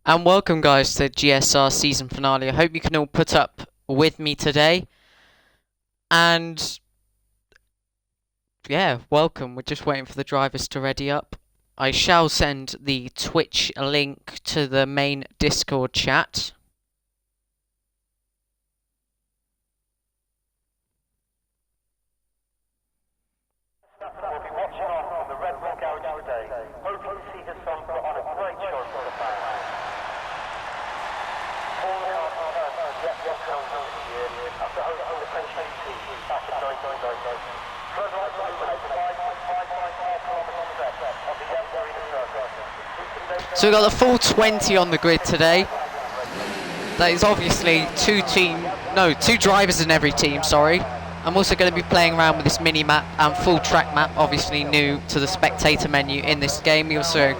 And welcome guys to the GSR season finale. I hope you can all put up with me today. And yeah, welcome. We're just waiting for the drivers to ready up. I shall send the Twitch link to the main Discord chat. We'll be watching on the Red Bull Garage today. Hoping to see the sun put on a great show for the fans. All the cars are yet this year after hosting the French GT back in 1999. Further on the 5.4 kilometre stretch of the R19 circuit. So we've got the full 20 on the grid today. That is obviously two drivers in every team, sorry. I'm also going to be playing around with this mini map and full track map, obviously new to the spectator menu in this game. We also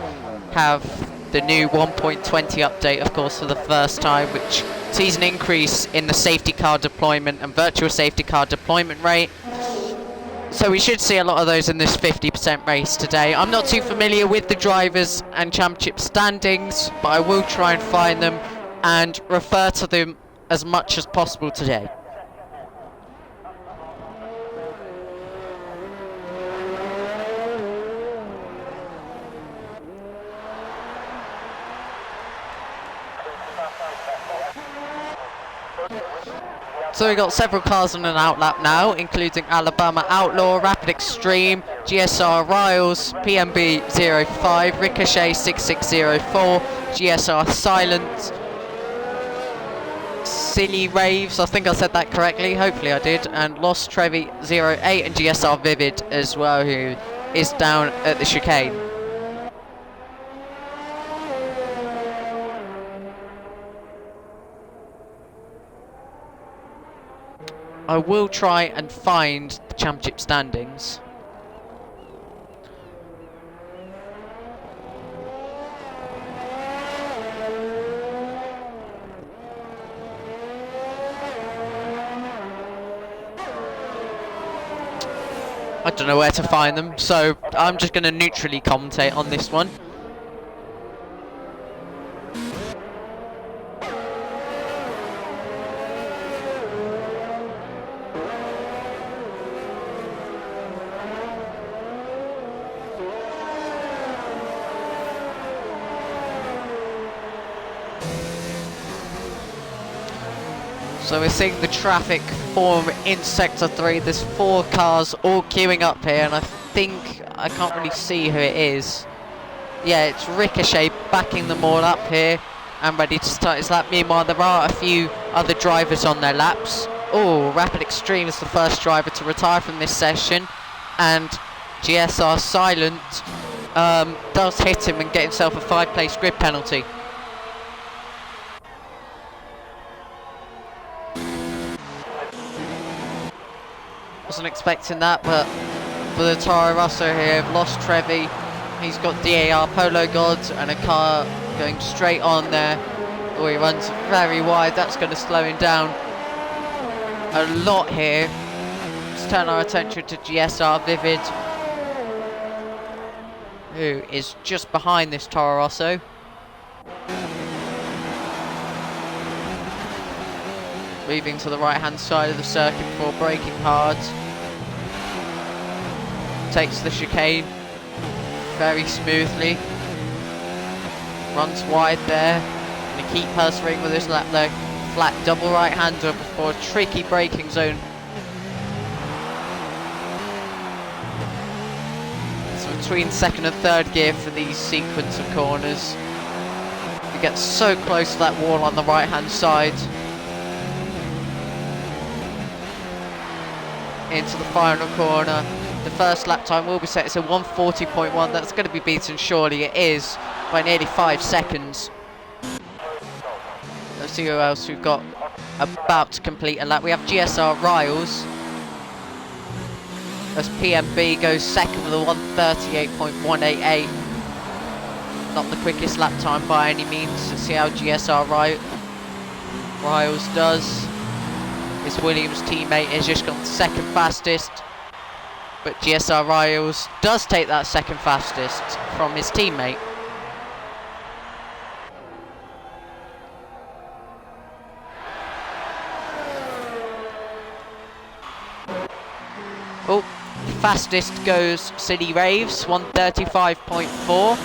have the new 1.20 update, of course, for the first time, which sees an increase in the safety car deployment and virtual safety car deployment rate. So we should see a lot of those in this 50% race today. I'm not too familiar with the drivers and championship standings, but I will try and find them and refer to them as much as possible today. So we've got several cars on an outlap now, including Alabama Outlaw, Rapid Extreme, GSR Riles, PMB 05, Ricochet 6604, GSR Silent, Silly Raves, I think I said that correctly, hopefully I did, and Lost Trevi 08 and GSR Vivid as well, who is down at the chicane. I will try and find the championship standings. I don't know where to find them, so I'm just going to neutrally commentate on this one. So we're seeing the traffic form in Sector 3. There's 4 cars all queuing up here, and I think I can't really see who it is. Yeah, it's Ricochet backing them all up here and ready to start his lap. Meanwhile, there are a few other drivers on their laps. Oh, Rapid Extreme is the first driver to retire from this session, and GSR Silent does hit him and get himself a 5-place grid penalty. Wasn't expecting that, but for the Toro Rosso here, I've lost Trevi. He's got DAR Polo Gods and a car going straight on there. Oh, he runs very wide. That's going to slow him down a lot here. Let's turn our attention to GSR Vivid, who is just behind this Toro Rosso. Moving to the right hand side of the circuit before braking hard. Takes the chicane very smoothly. Runs wide there. Gonna keep persevering with his lap there. Flat double right hander before a tricky braking zone. So between second and third gear for these sequence of corners. He gets so close to that wall on the right hand side. Into the final corner. The first lap time will be set. It's a 1:40.1. That's going to be beaten, surely. It is by nearly 5 seconds. Let's see who else we've got about to complete a lap. We have GSR Riles as PMB goes second with a 1:38.188. Not the quickest lap time by any means. Let's see how GSR Riles does. His Williams teammate has just gone second fastest, but GSR Riles does take that second fastest from his teammate. fastest goes City Raves, 135.4.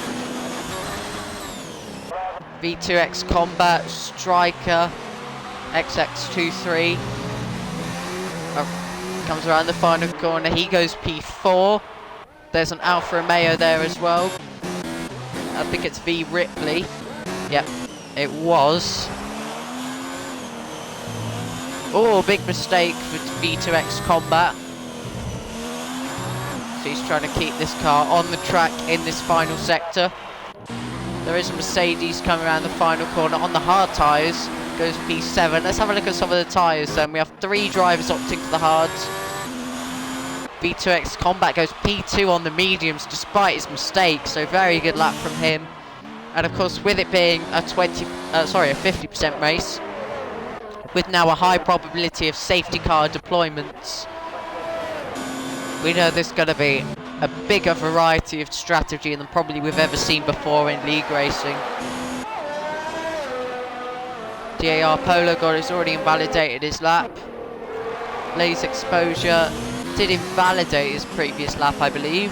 V2X Combat, Striker, XX23. Comes around the final corner, he goes P4. There's an Alfa Romeo there as well. I think it's V Ripley. Yep, it was. Oh, big mistake for V2X Combat. So he's trying to keep this car on the track in this final sector. There is a Mercedes coming around the final corner on the hard tyres. Goes P7. Let's have a look at some of the tyres then. We have 3 drivers opting for the hards. V2X Combat goes P2 on the mediums despite his mistake, so very good lap from him. And of course, with it being a 50% race, with now a high probability of safety car deployments, we know there's going to be a bigger variety of strategy than probably we've ever seen before in league racing. DAR Polo God has already invalidated his lap. Blaze Exposure did invalidate his previous lap, I believe.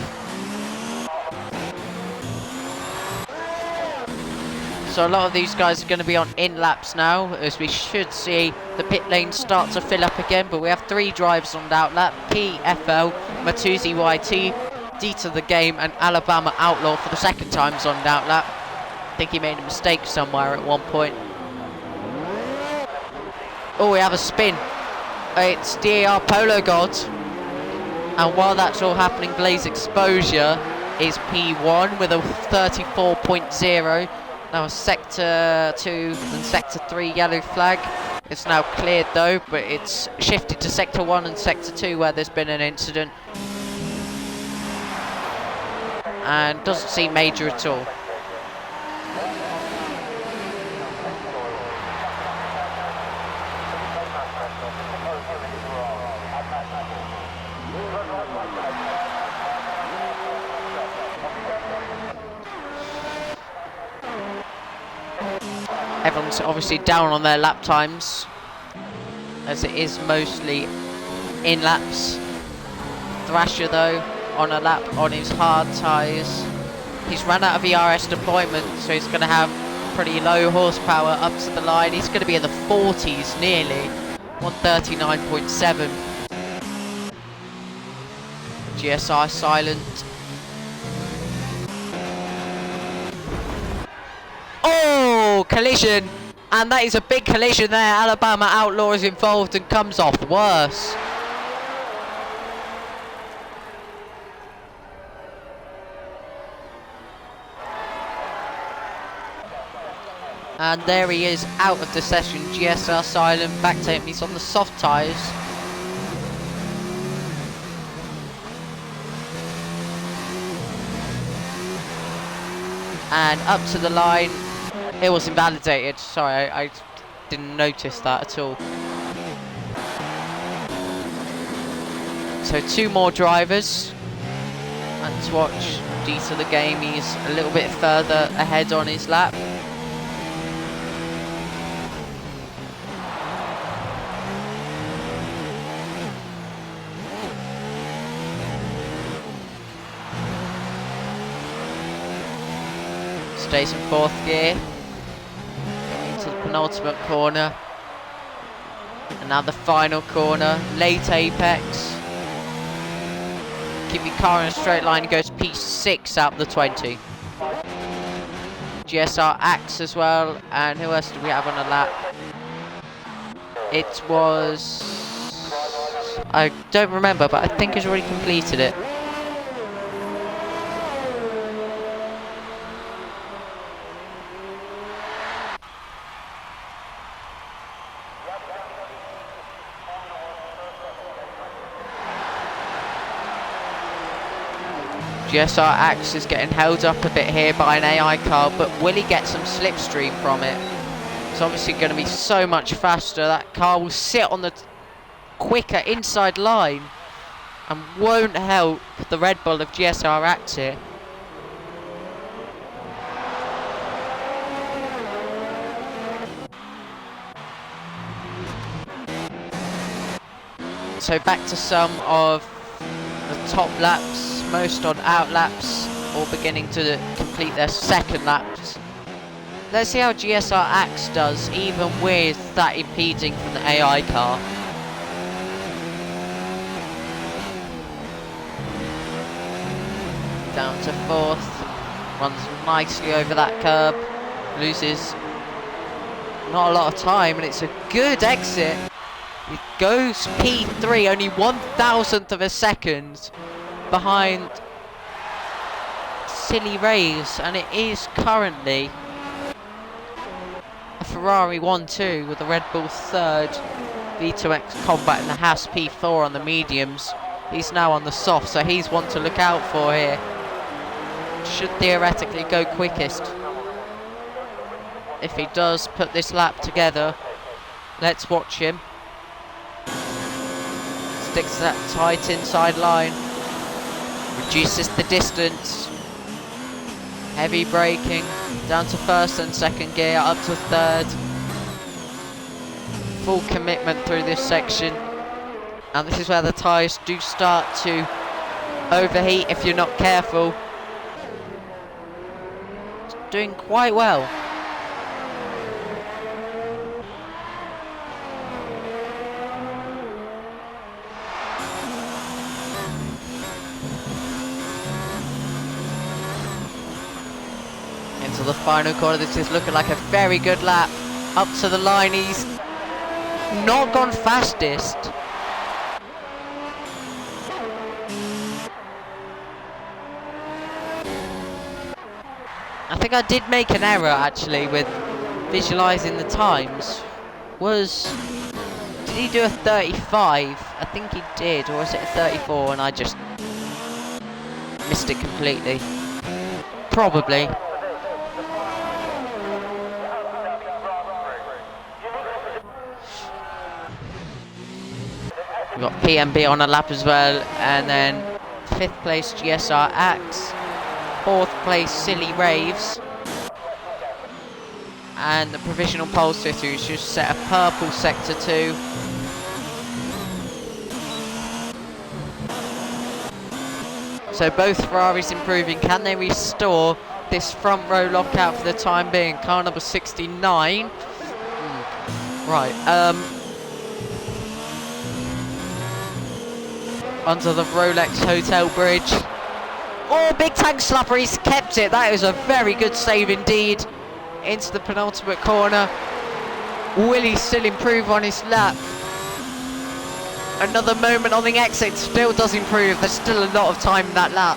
So a lot of these guys are going to be on in laps now, as we should see the pit lane start to fill up again. But we have 3 drivers on the out lap: PFL, Matuzi YT, D to the Game, and Alabama Outlaw for the second time is on the out lap. I think he made a mistake somewhere at one point. Oh, we have a spin. It's DAR Polo God. And while that's all happening, Blaze Exposure is P1 with a 34.0. Now Sector 2 and Sector 3 yellow flag. It's now cleared though, but it's shifted to Sector 1 and Sector 2 where there's been an incident. And doesn't seem major at all. Everyone's obviously down on their lap times, as it is mostly in laps. Thrasher though, on a lap on his hard tyres. He's run out of ERS deployment, so he's going to have pretty low horsepower up to the line. He's going to be in the 40s nearly, 139.7. GSR silent. Oh, collision, and that is a big collision there. Alabama Outlaw is involved and comes off worse. And there he is out of the session. GSR silent, back to him. He's on the soft tyres. And up to the line. It was invalidated. Sorry, I didn't notice that at all. So 2 more drivers. And to watch D to the Game, he's a little bit further ahead on his lap. Stays in 4th gear. Going to the penultimate corner. And now the final corner. Late apex. Keep your car in a straight line. Goes P6 out of the 20. GSR Axe as well. And who else do we have on the lap? It was... I don't remember, but I think he's already completed it. GSR Axe is getting held up a bit here by an AI car, but will he get some slipstream from it? It's obviously going to be so much faster. That car will sit on the quicker inside line and won't help the Red Bull of GSR Axe here. So back to some of the top laps, most on out laps, or beginning to complete their second laps. Let's see how GSR Axe does, even with that impeding from the AI car. Down to 4th, runs nicely over that curb, loses not a lot of time, and it's a good exit. It goes P3, only 1,000th of a second behind Silly Raves, and it is currently a Ferrari 1-2 with a Red Bull 3rd, V2X Combat and the Haas P4 on the mediums. He's now on the soft, so he's one to look out for here. Should theoretically go quickest. If he does put this lap together, let's watch him. Sticks to that tight inside line, reduces the distance, heavy braking, down to 1st and 2nd gear, up to 3rd. Full commitment through this section, and this is where the tyres do start to overheat if you're not careful. It's doing quite well. Into the final corner, this is looking like a very good lap. Up to the line, he's not gone fastest. I think I did make an error actually with visualising the times. Did he do a 35? I think he did, or was it a 34 and I just missed it completely? Probably. We've got PMB on a lap as well, and then 5th place GSR Axe, 4th place Silly Raves, and the provisional pole sitter who's just set a purple sector 2. So both Ferraris improving. Can they restore this front row lockout for the time being? Car number 69. Right, under the Rolex Hotel Bridge. Oh, big tank slapper, he's kept it. That is a very good save indeed. Into the penultimate corner. Will he still improve on his lap? Another moment on the exit, still does improve. There's still a lot of time in that lap.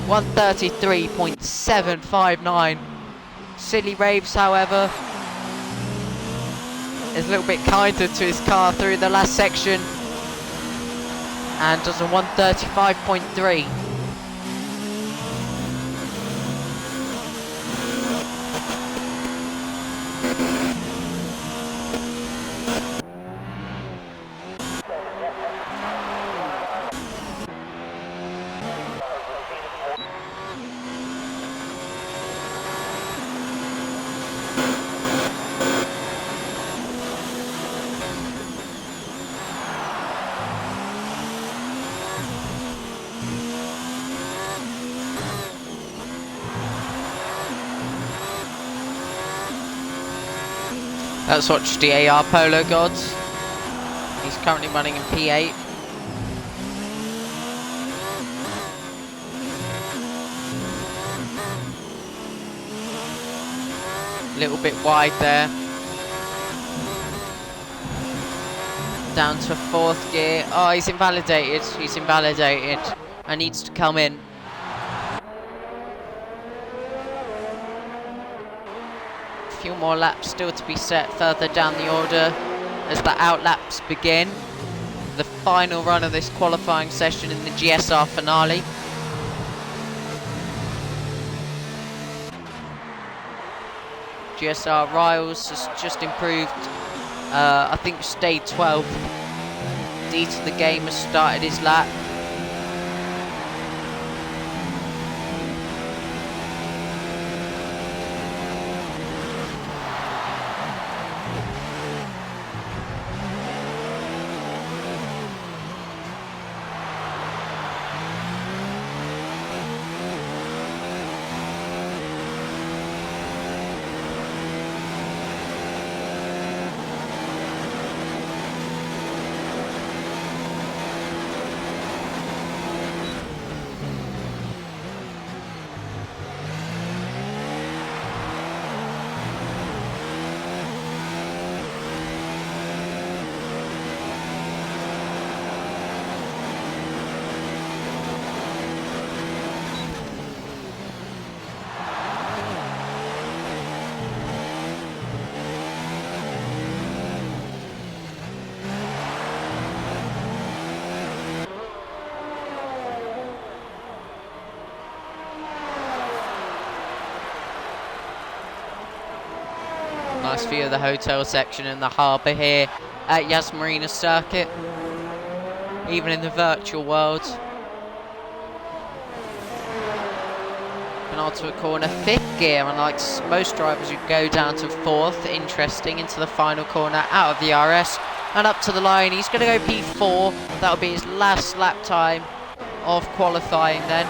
1:33.759. Silly Raves, however, is a little bit kinder to his car through the last section, and does a 1:35.3. Let's watch the AR Polo Gods. He's currently running in P8. A little bit wide there. Down to 4th gear. Oh, he's invalidated. He's invalidated. And needs to come in. Few more laps still to be set further down the order as the out laps begin. The final run of this qualifying session in the GSR finale. GSR Riles has just improved. I think stayed 12th. D to the game has started his lap. nice view of the hotel section and the harbour here at Yas Marina Circuit, even in the virtual world. And onto a corner, 5th gear, unlike most drivers who go down to 4th. Interesting, into the final corner, out of the RS, and up to the line. He's going to go P4. That'll be his last lap time of qualifying then,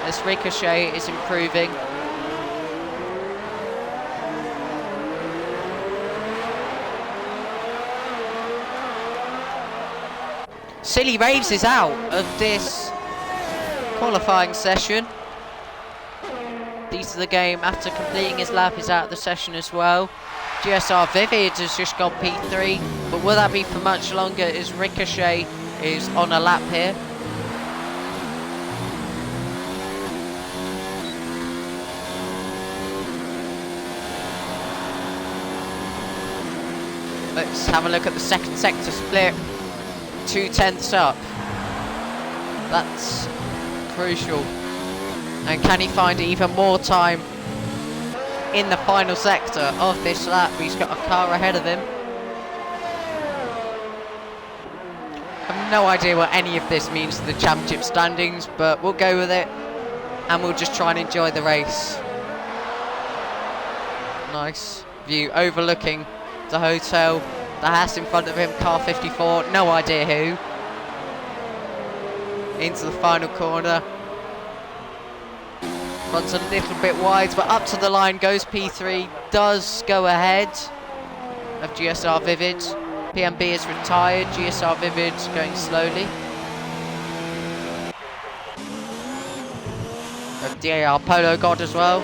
as Ricochet is improving. Silly Raves is out of this qualifying session. These are the game after completing his lap, is out of the session as well. GSR Vivid has just gone P3, but will that be for much longer as Ricochet is on a lap here? Let's have a look at the second sector split. 2/10 up. That's crucial. And can he find even more time in the final sector of this lap? He's got a car ahead of him. I have no idea what any of this means to the championship standings, but we'll go with it and we'll just try and enjoy the race. Nice view overlooking the hotel. The Haas in front of him, car 54, no idea who. Into the final corner. Runs a little bit wide, but up to the line goes P3. Does go ahead of GSR Vivid. PMB is retired, GSR Vivid going slowly. DAR Polo God as well.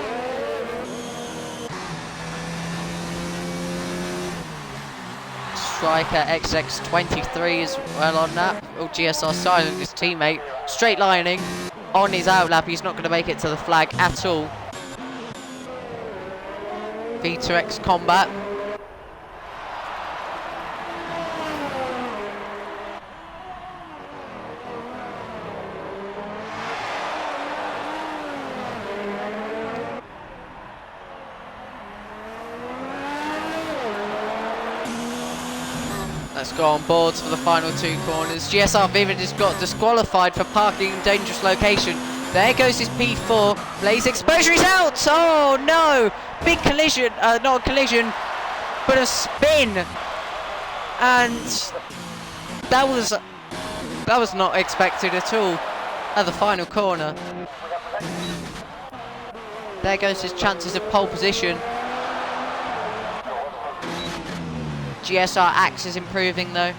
Striker XX23 is well on that. Oh, GSR silent his teammate. Straight lining on his outlap. He's not going to make it to the flag at all. V2X Combat. Let's go on boards for the final 2 corners. GSR Vivid has got disqualified for parking in dangerous location. There goes his P4. Blaze exposure, he's out! Oh no! Big collision, not a collision, but a spin. And that was not expected at all at the final corner. There goes his chances of pole position. GSR Axe is improving though.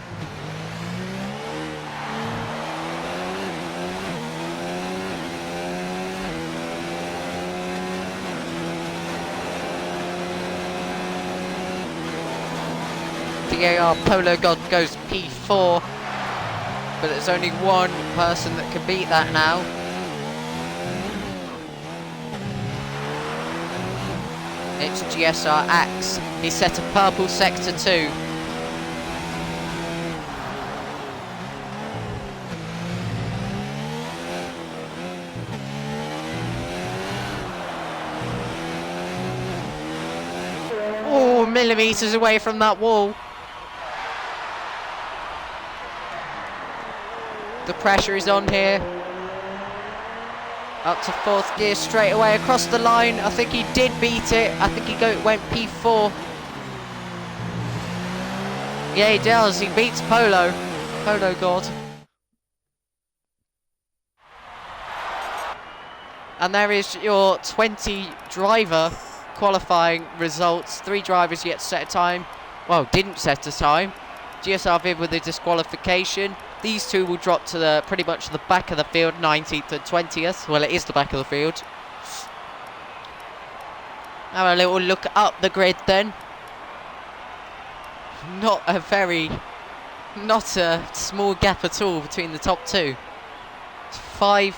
DAR Polo God goes P4, but there's only one person that can beat that now. It's GSR Axe. He's set a purple sector 2. Oh, millimeters away from that wall. The pressure is on here. Up to 4th gear straight away across the line. I think he did beat it. I think he went P4. Yeah, he does. He beats Polo. Polo God. And there is your 20 driver qualifying results. 3 drivers yet to set a time. Well, didn't set a time. GSR Viv with a disqualification. These 2 will drop to pretty much the back of the field, 19th and 20th. Well, it is the back of the field. Have a little look up the grid then. Not a small gap at all between the top 2. It's 5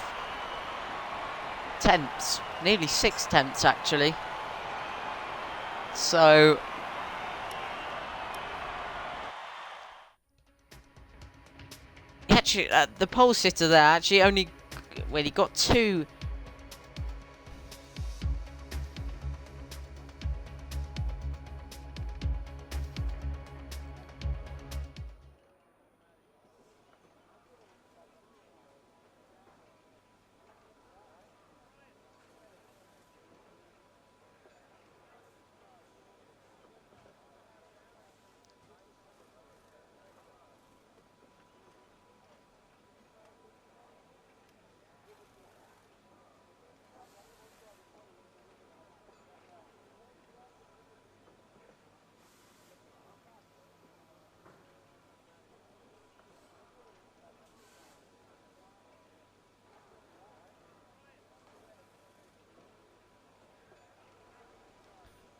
tenths, nearly 6 tenths actually. So actually, the pole sitter there actually only, well, he got 2.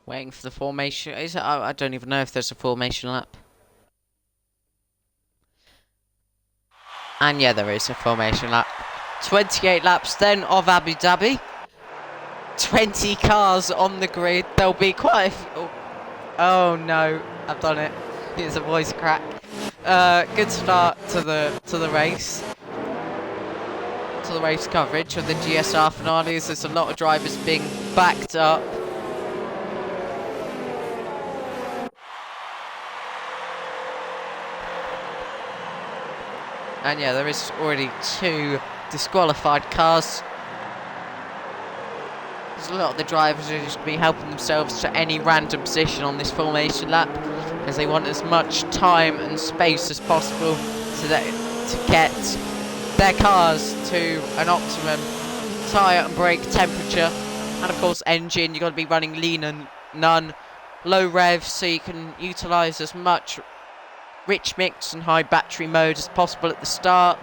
Waiting for the formation. Is it? I don't even know if there's a formation lap. And yeah, there is a formation lap. 28 laps then of Abu Dhabi. 20 cars on the grid. There'll be quite a few. Oh no, I've done it. It's a voice crack. Good start to the race. To the race coverage of the GSR finales. There's a lot of drivers being backed up. And yeah, there is already 2 disqualified cars. There's a lot of the drivers are just going to be helping themselves to any random position on this formation lap, as they want as much time and space as possible to get their cars to an optimum tyre and brake temperature. And of course engine, you've got to be running lean and none, low rev, so you can utilise as much rich mix and high battery mode as possible at the start.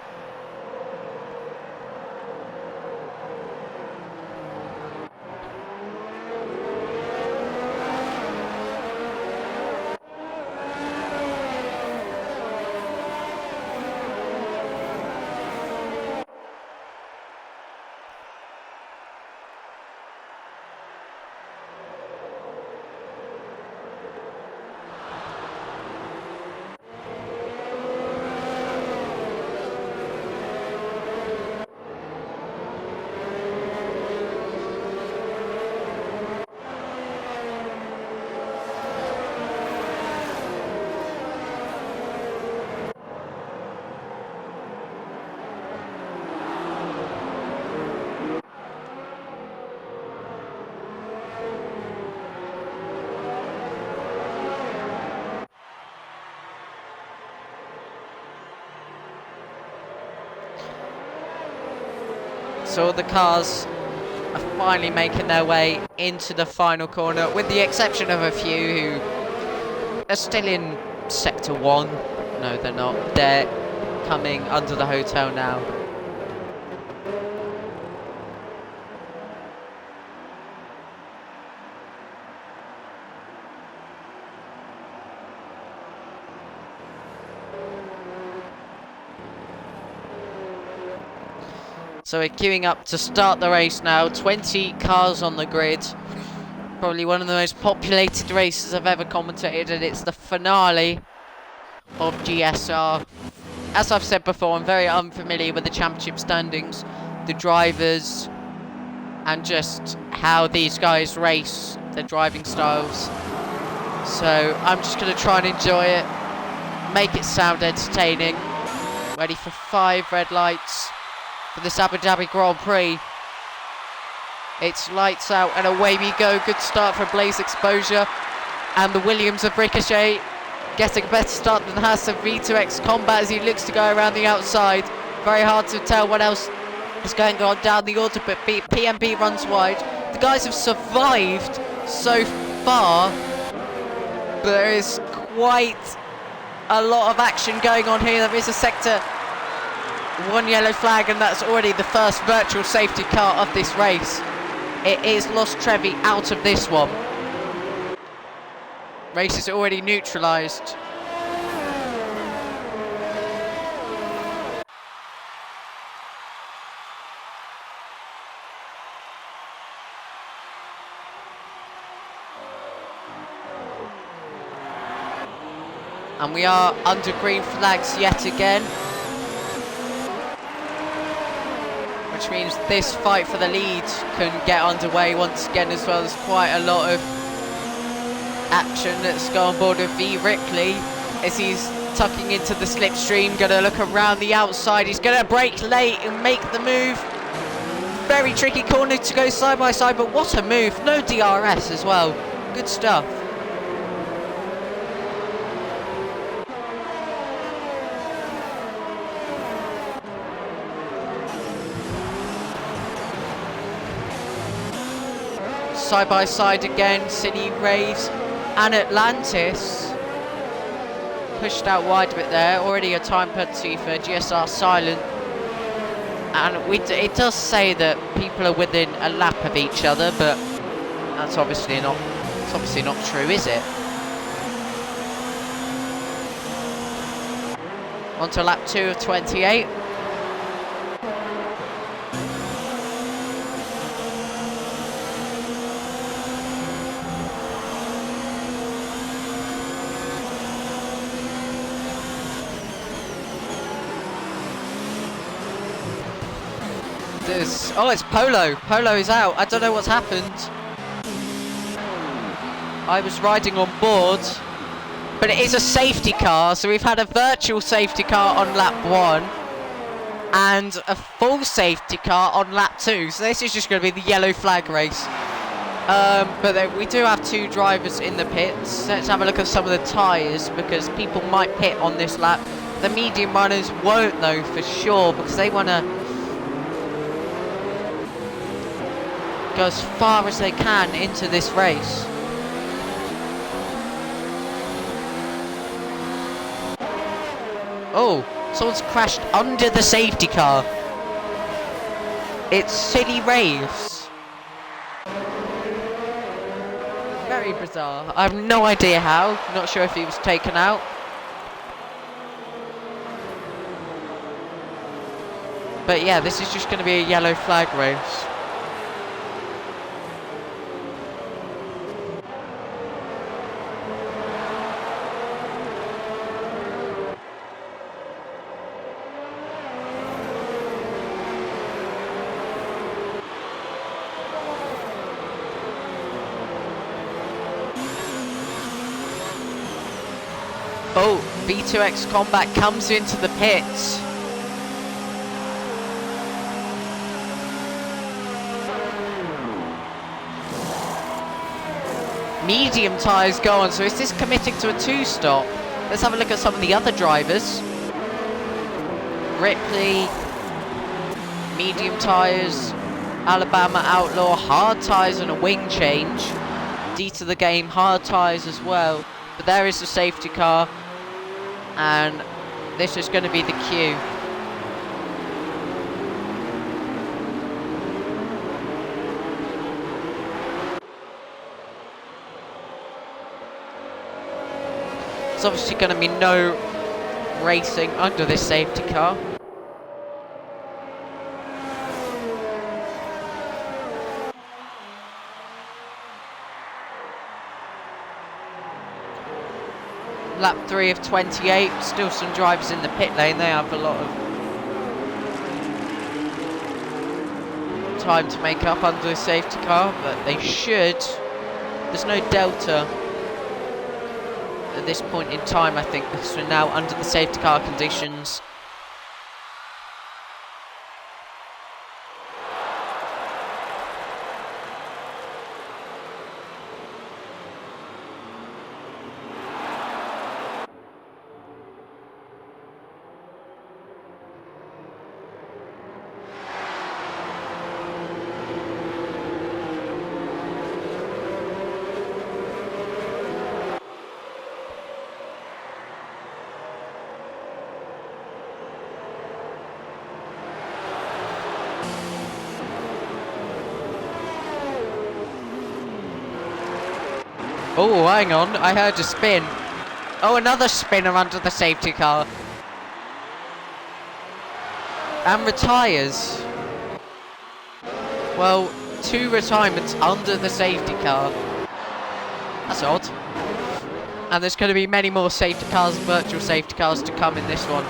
So the cars are finally making their way into the final corner, with the exception of a few who are still in Sector 1. No, they're not. They're coming under the hotel now. So we're queuing up to start the race now. 20 cars on the grid. Probably one of the most populated races I've ever commentated, and it's the finale of GSR. As I've said before, I'm very unfamiliar with the championship standings, the drivers, and just how these guys race, their driving styles. So I'm just going to try and enjoy it, make it sound entertaining. Ready for 5 red lights for this Abu Dhabi Grand Prix. It's lights out and away we go. Good start for Blaze Exposure, and the Williams of Ricochet getting a better start than Haas of V2X Combat as he looks to go around the outside. Very hard to tell what else is going on down the order, but PMP runs wide. The guys have survived so far, but there is quite a lot of action going on here. There is a sector 1 yellow flag, and that's already the first virtual safety car of this race. It is Lost Trevi out of this one. Race is already neutralised. And we are under green flags yet again, which means this fight for the lead can get underway once again as well. There's quite a lot of action that's going on board with V. Rickley as he's tucking into the slipstream, going to look around the outside. He's going to brake late and make the move. Very tricky corner to go side by side, but what a move. No DRS as well. Good stuff. Side by side again, City Raves and Atlantis. Pushed out wide a bit there. Already a time penalty for GSR Silent. And it does say that people are within a lap of each other, but that's obviously not It's obviously not true, is it? On to lap 2 of 28. Oh, it's Polo. Polo is out. I don't know what's happened. I was riding on board, but it is a safety car, so we've had a virtual safety car on lap 1 and a full safety car on lap 2. So this is just going to be the yellow flag race. But we do have 2 drivers in the pits. Let's have a look at some of the tyres, because people might pit on this lap. The medium runners won't though, for sure, because they want to go as far as they can into this race. Oh, someone's crashed under the safety car. It's Silly Raves. Very bizarre. I have no idea how. Not sure if he was taken out. But yeah, this is just going to be a yellow flag race. Oh, V2X Combat comes into the pits. Medium tyres go on, so is this committing to a 2-stop? Let's have a look at some of the other drivers. Ripley, medium tyres, Alabama Outlaw, hard tyres and a wing change. D to the game, hard tyres as well. But there is the safety car, and this is going to be the queue. There's obviously going to be no racing under this safety car. Lap 3 of 28, still some drivers in the pit lane. They have a lot of time to make up under a safety car, but they should. There's no delta at this point in time, I think, because we're now under the safety car conditions. Oh, hang on, I heard a spin. Oh, another spinner under the safety car. And retires. Well, 2 retirements under the safety car. That's odd. And there's going to be many more safety cars, virtual safety cars to come in this one.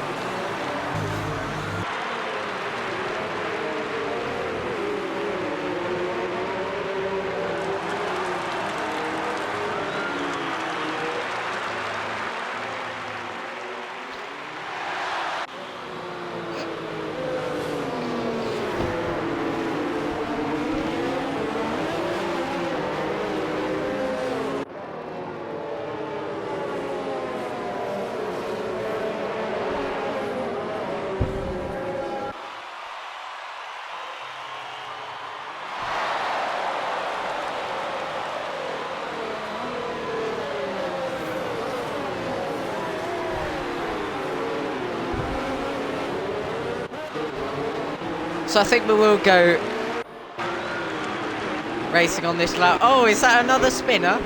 So I think we will go racing on this lap. Oh, is that another spinner?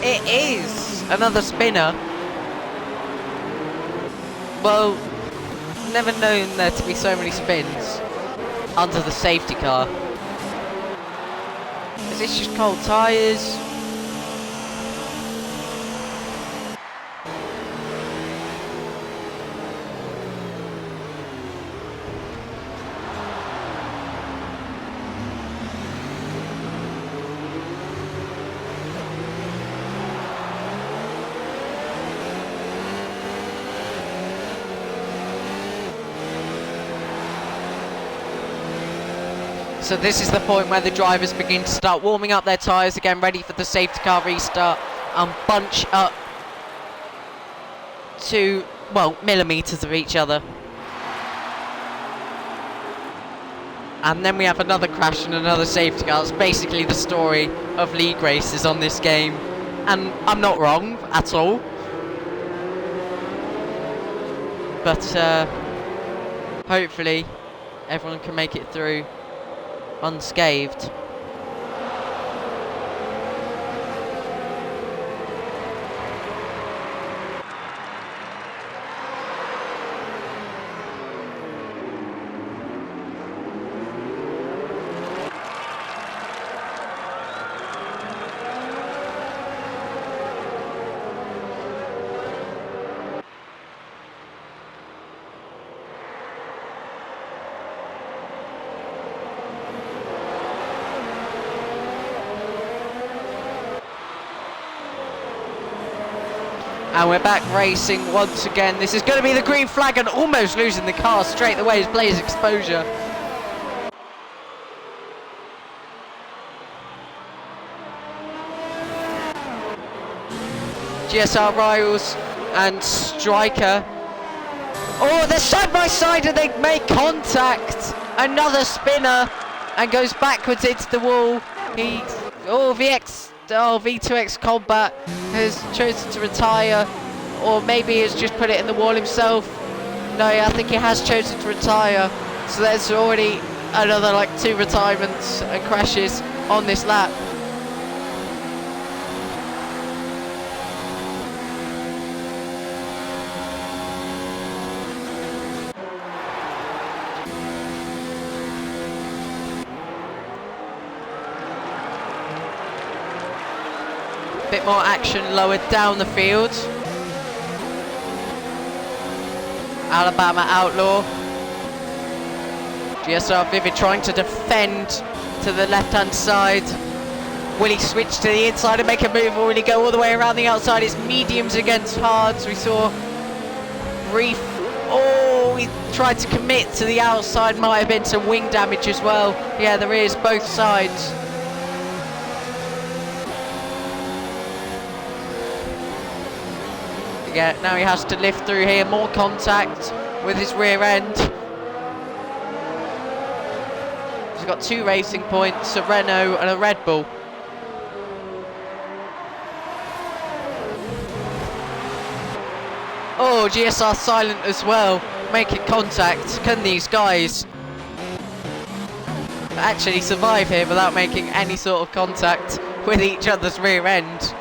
It is another spinner. Well, never known there to be so many spins under the safety car. Is this just cold tyres? So this is the point where the drivers begin to start warming up their tyres again, ready for the safety car restart, and bunch up to, well, millimetres of each other. And then we have another crash and another safety car. It's basically the story of league races on this game. And I'm not wrong at all. But hopefully everyone can make it through unscathed. And we're back racing once again. This is going to be the green flag, and almost losing the car straight away is Blaze Exposure. GSR Riles and Striker. Oh, they're side by side and they make contact. Another spinner and goes backwards into the wall. V2X Combat has chosen to retire, or maybe has just put it in the wall himself. No, I think he has chosen to retire. So there's already another like 2 retirements and crashes on this lap. Bit more action lower down the field. Alabama Outlaw. GSR Vivid trying to defend to the left-hand side. Will he switch to the inside and make a move, or will he go all the way around the outside? It's mediums against hards. We saw brief. Oh, he tried to commit to the outside. Might have been some wing damage as well. Yeah, there is, both sides. Yeah, now he has to lift through here, more contact with his rear end. He's got 2 racing points, a Renault and a Red Bull. Oh, GSR silent as well, making contact. Can these guys actually survive here without making any sort of contact with each other's rear end?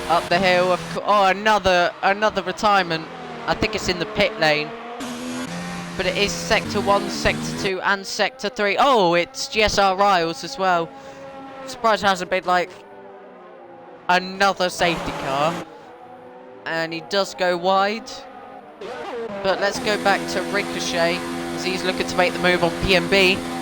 Up the hill, another retirement. I think it's in the pit lane. But it is Sector 1, Sector 2 and Sector 3. Oh, it's GSR Riles as well. I'm surprised there hasn't been like another safety car. And he does go wide. But let's go back to Ricochet as he's looking to make the move on PMB.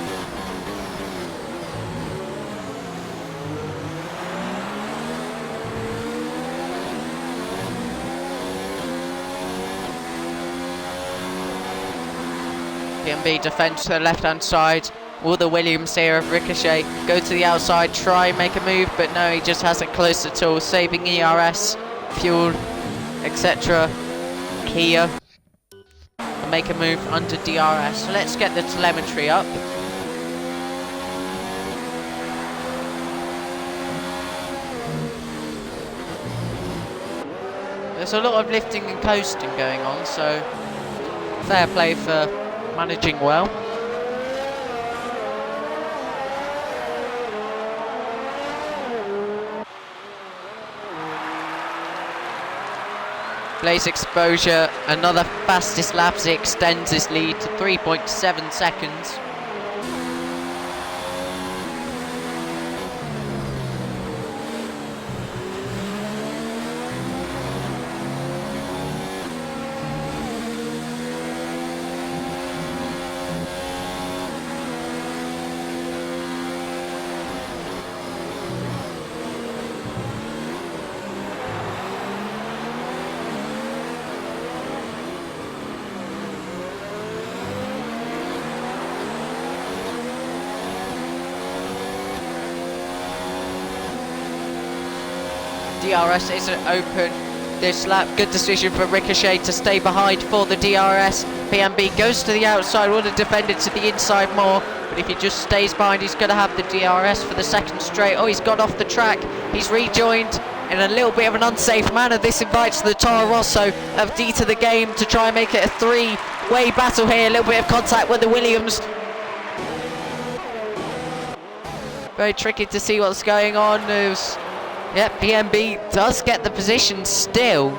PMB defends to the left-hand side. Will the Williams here of Ricochet go to the outside, try and make a move, but no, he just hasn't close at all, saving ERS, fuel, etc. Kia. And make a move under DRS. So let's get the telemetry up. There's a lot of lifting and coasting going on, so fair play for managing well. Blaze Exposure, another fastest lap as he extends his lead to 3.7 seconds. DRS isn't open this lap. Good decision for Ricochet to stay behind for the DRS. PMB goes to the outside, would have defended to the inside more, but if he just stays behind, he's going to have the DRS for the second straight. Oh, he's got off the track. He's rejoined in a little bit of an unsafe manner. This invites the Toro Rosso of D to the game to try and make it a three-way battle here. A little bit of contact with the Williams. Very tricky to see what's going on. Yep, PMB does get the position still.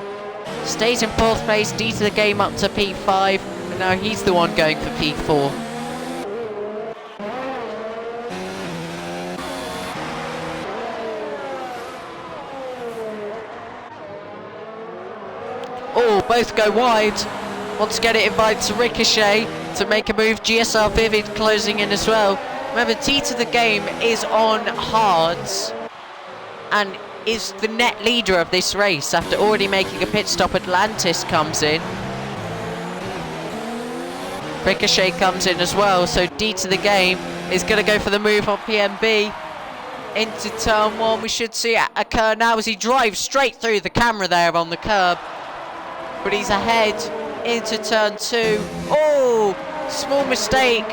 Stays in 4th place, D to the game up to P5. And now he's the one going for P4. Oh, both go wide. Once again it invites Ricochet to make a move. GSR Vivid closing in as well. Remember, D to the game is on hards and is the net leader of this race after already making a pit stop. Atlantis comes in. Ricochet comes in as well, so D to the game is going to go for the move on PMB into turn 1. We should see it occur now as he drives straight through the camera there on the curb, but he's ahead into turn 2. Oh, small mistake.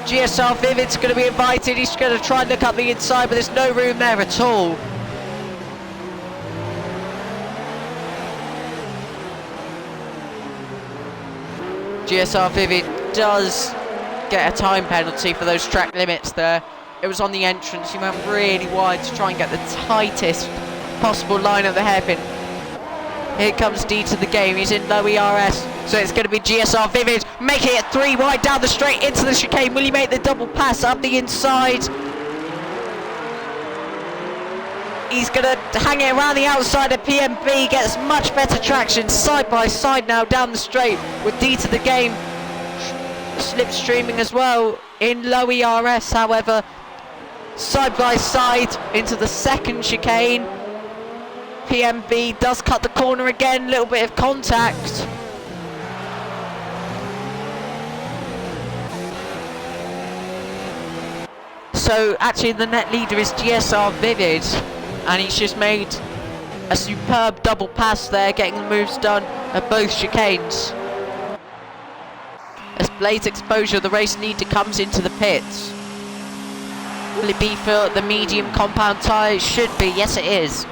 GSR Vivid's going to be invited. He's going to try and look up the inside, but there's no room there at all. GSR Vivid does get a time penalty for those track limits there. It was on the entrance. He went really wide to try and get the tightest possible line of the hairpin. Here comes D to the game. He's in low ERS, so it's going to be GSR Vivid making it 3 wide down the straight into the chicane. Will he make the double pass up the inside? He's going to hang it around the outside of PMB, gets much better traction side by side now down the straight with D to the game slipstreaming as well in low ERS. However, side by side into the second chicane. PMB does cut the corner again, little bit of contact. So actually the net leader is GSR Vivid, and he's just made a superb double pass there, getting the moves done at both chicanes. As Blaze Exposure, the race leader, comes into the pits. Will it be for the medium compound tyre? It should be, yes it is.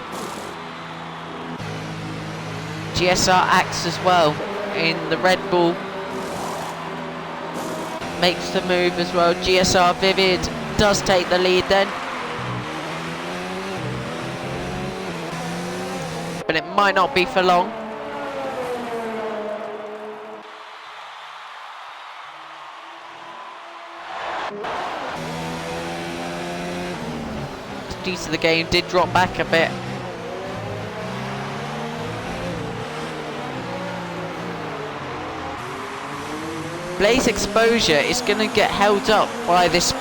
GSR acts as well in the Red Bull. Makes the move as well. GSR Vivid does take the lead then. But it might not be for long. Due to the game did drop back a bit. Blaze Exposure is going to get held up by this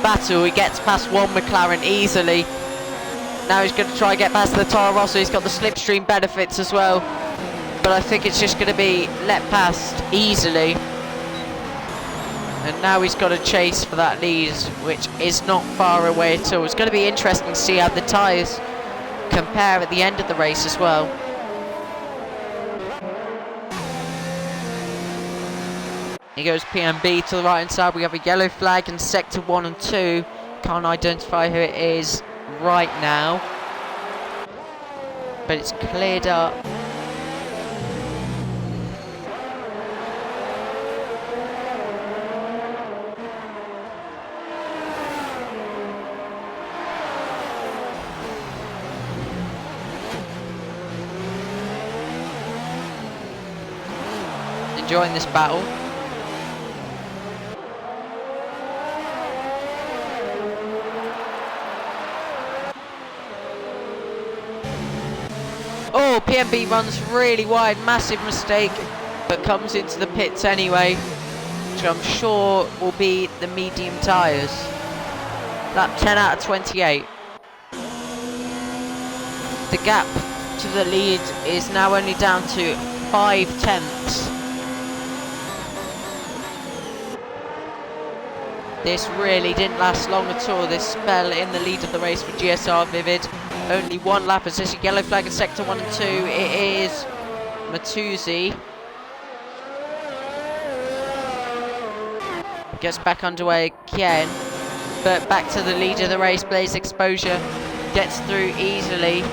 battle. He gets past one McLaren easily. Now he's going to try and get past the Toro Rosso. He's got the slipstream benefits as well, but I think it's just going to be let past easily. And now he's got a chase for that lead, which is not far away at all. It's going to be interesting to see how the tyres compare at the end of the race as well. Here goes PMB to the right hand side. We have a yellow flag in sector 1 and 2. Can't identify who it is right now, but it's cleared up. enjoying this battle. Oh, PMB runs really wide, massive mistake, but comes into the pits anyway, which I'm sure will be the medium tyres. Lap 10 out of 28. The gap to the lead is now only down to 5/10. This really didn't last long at all, this spell in the lead of the race for GSR Vivid. Only one lap as there's a yellow flag in sector 1 and 2. It is Matuzzi. Gets back underway again, but back to the lead of the race. Blaze Exposure gets through easily.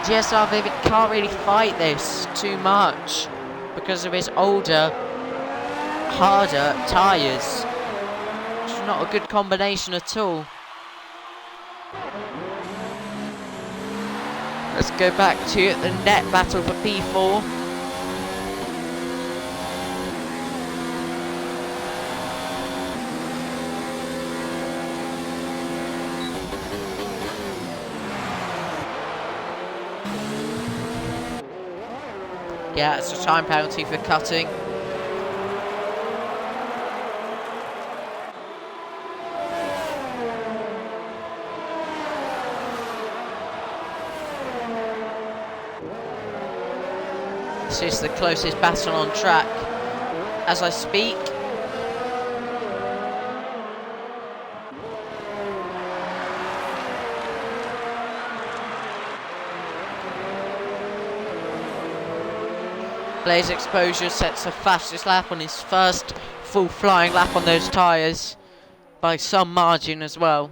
GSR Vivid can't really fight this too much because of his older, harder tyres. It's not a good combination at all. Let's go back to the net battle for P4. Yeah, it's a time penalty for cutting. This is the closest battle on track as I speak. Blaze Exposure sets the fastest lap on his first full flying lap on those tyres by some margin as well.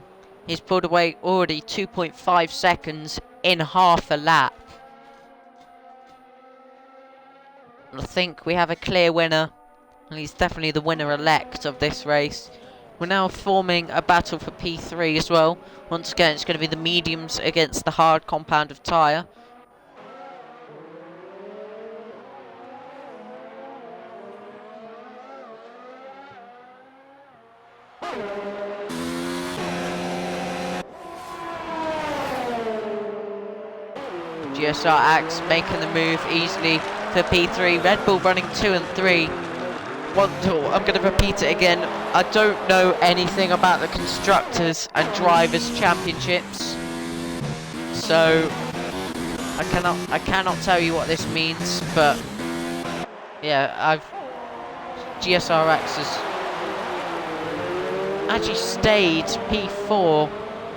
He's pulled away already 2.5 seconds in half a lap. I think we have a clear winner, and he's definitely the winner-elect of this race. We're now forming a battle for P3 as well. Once again, it's going to be the mediums against the hard compound of tyre. GSR Axe making the move easily for P3. Red Bull running 2 and 3. I'm going to repeat it again. I don't know anything about the Constructors and Drivers Championships, so I cannot tell you what this means. But yeah, GSR Axe has actually stayed P4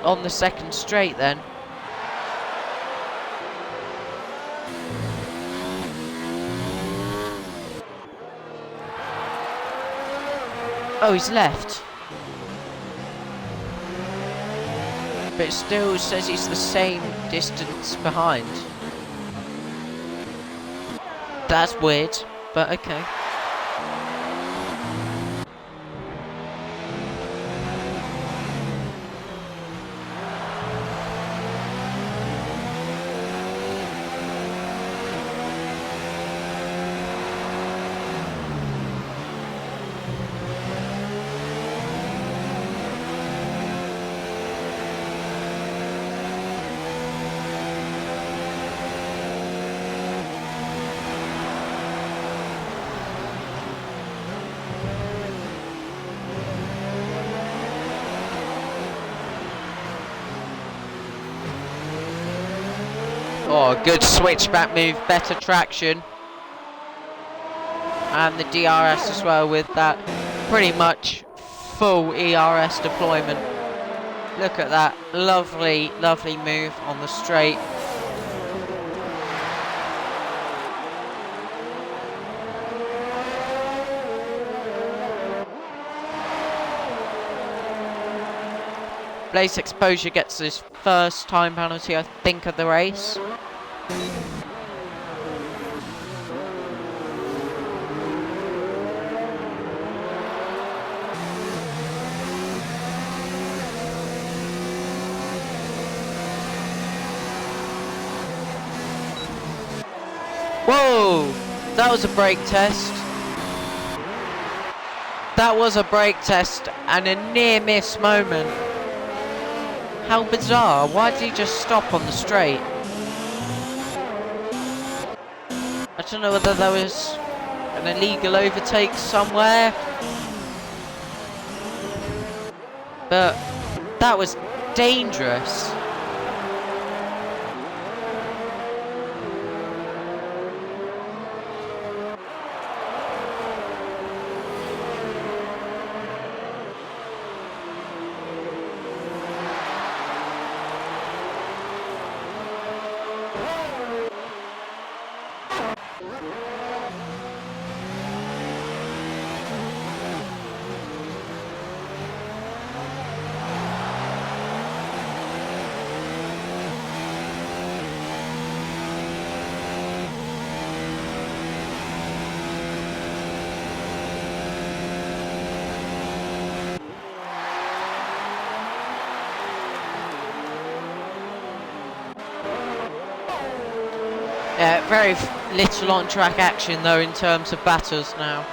on the second straight then. Oh, he's left. But it still says he's the same distance behind. That's weird, but okay. Oh, good switchback move, better traction. And the DRS as well with that pretty much full ERS deployment. Look at that, lovely, lovely move on the straight. Blaze Exposure gets his first time penalty, I think, of the race. Whoa! That was a brake test. That was a brake test and a near miss moment. How bizarre. Why did he just stop on the straight? I don't know whether there was an illegal overtake somewhere, but that was dangerous. Yeah, very little on-track action though in terms of battles now.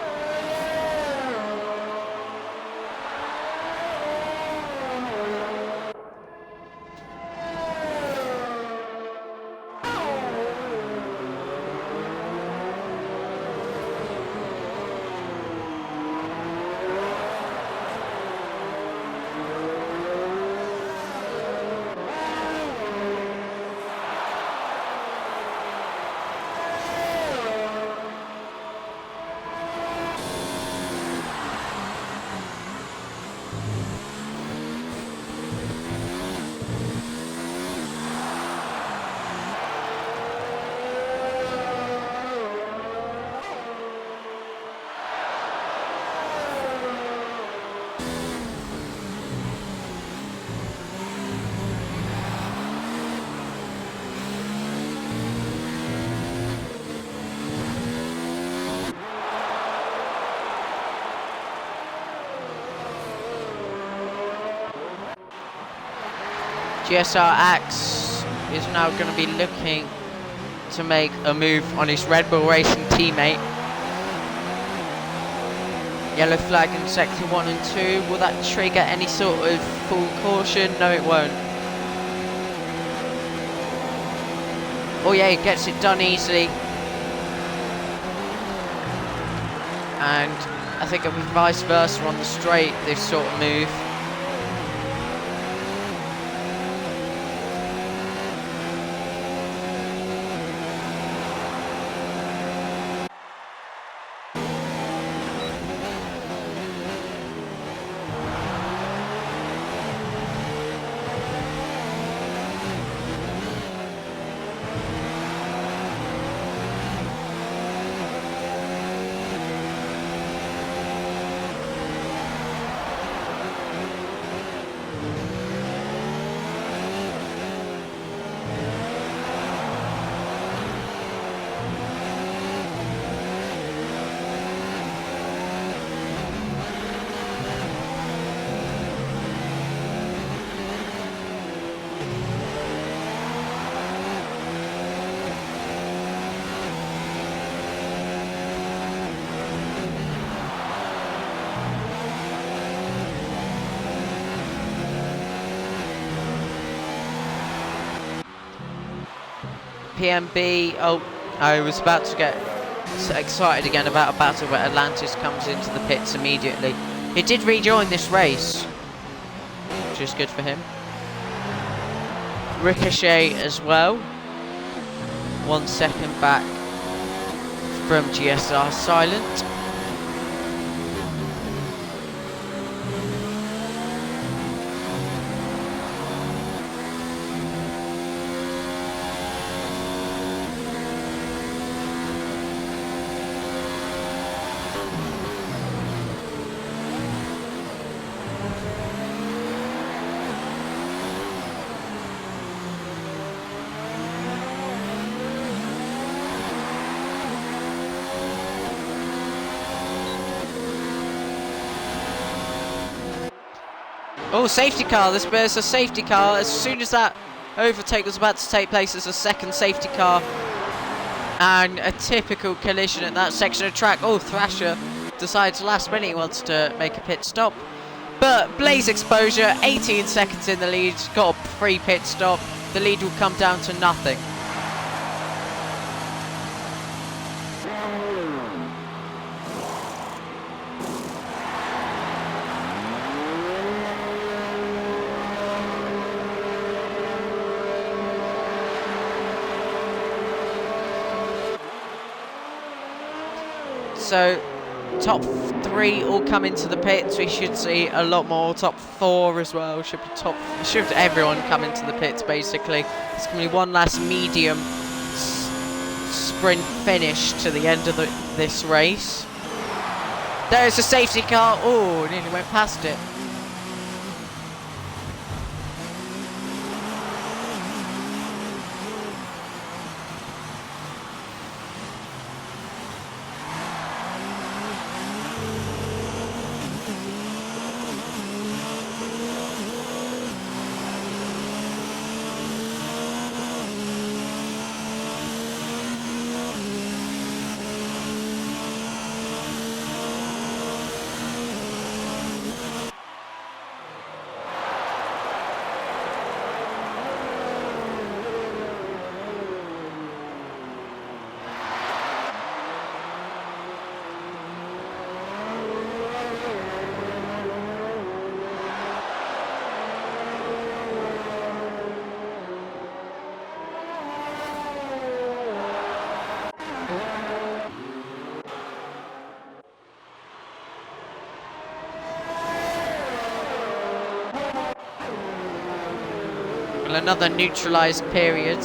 GSR Axe is now going to be looking to make a move on his Red Bull Racing teammate. Yellow flag in sector 1 and 2. Will that trigger any sort of full caution? No, it won't. Oh yeah, he gets it done easily. And I think it'll be vice versa on the straight, this sort of move. PMB, oh, I was about to get excited again about a battle where Atlantis comes into the pits immediately. He did rejoin this race, which is good for him. Ricochet as well, 1 second back from GSR Silent. Oh, safety car, there's a safety car. As soon as that overtake was about to take place, there's a second safety car. And a typical collision at that section of track. Oh, Thrasher decides last minute he wants to make a pit stop. But Blaze Exposure, 18 seconds in the lead, got a free pit stop. The lead will come down to nothing. So, top 3 all come into the pits. We should see a lot more. Top 4 as well. Should everyone come into the pits basically. It's going to be one last medium sprint finish to the end of this race. There's a safety car. Oh, nearly went past it. Another neutralised period.